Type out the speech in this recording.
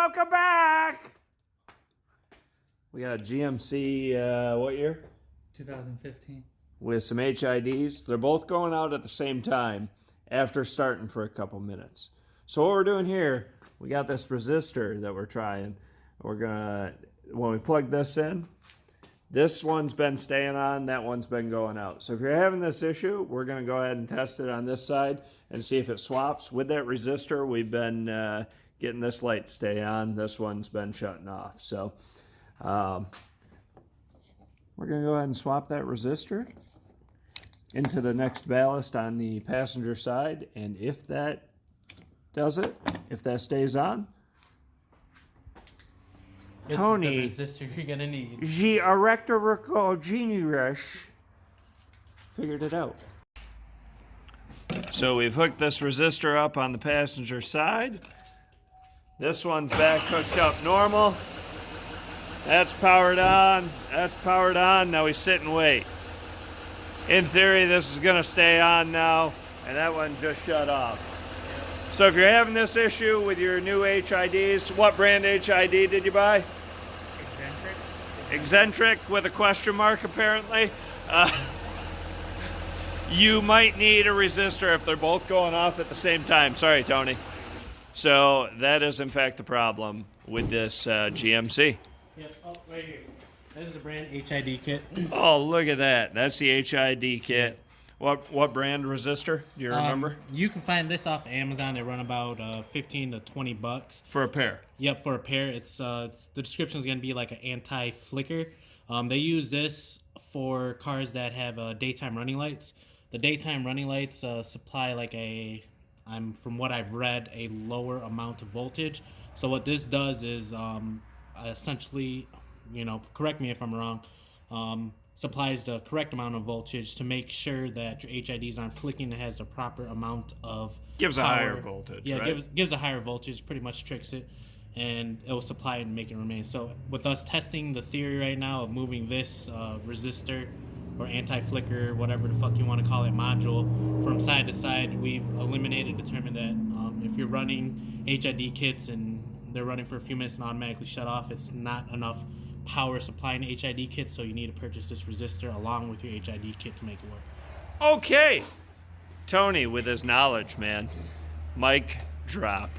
welcome back. We got a GMC, what year? 2015. With some HIDs. They're both going out at the same time after starting for a couple minutes. So what we're doing here, we got this resistor that we're trying. We're gonna, when we plug this in, this one's been staying on, that one's been going out. So if you're having this issue, we're gonna go ahead and test it on this side and see if it swaps. With that resistor, we've been getting this light to stay on. This one's been shutting off. So we're gonna go ahead and swap that resistor into the next ballast on the passenger side. And if that does it, if that stays on, This Tony, is the resistor you're gonna need. the electrical genius figured it out. So we've hooked this resistor up on the passenger side. This one's back hooked up normal. That's powered on. That's powered on. Now we sit and wait. In theory, this is gonna stay on now, and that one just shut off. So if you're having this issue with your new HIDs, what brand HID did you buy? Eccentric with a question mark, apparently. You might need a resistor if they're both going off at the same time. Sorry, Tony. So that is, in fact, the problem with this GMC. Yep, oh, right here. This is the brand HID kit. Oh, look at that. That's the HID kit. What brand resistor? Do you remember? You can find this off Amazon. They run about 15 to 20 bucks. For a pair? Yep, for a pair. It's the description is going to be like an anti-flicker. They use this for cars that have daytime running lights. The daytime running lights supply like from what I've read, a lower amount of voltage. So what this does is essentially, correct me if I'm wrong, supplies the correct amount of voltage to make sure that your HIDs aren't flicking. It has the proper amount of Gives power. a higher voltage, yeah, right? gives a higher voltage, pretty much tricks it, and it will supply it and make it remain. So with us testing the theory right now of moving this resistor or anti-flicker, whatever the fuck you want to call it, module, from side to side, we've determined that if you're running HID kits and they're running for a few minutes and automatically shut off, it's not enough power supplying HID kit, so you need to purchase this resistor along with your HID kit to make it work. Okay. Tony with his knowledge, man. Mic drop.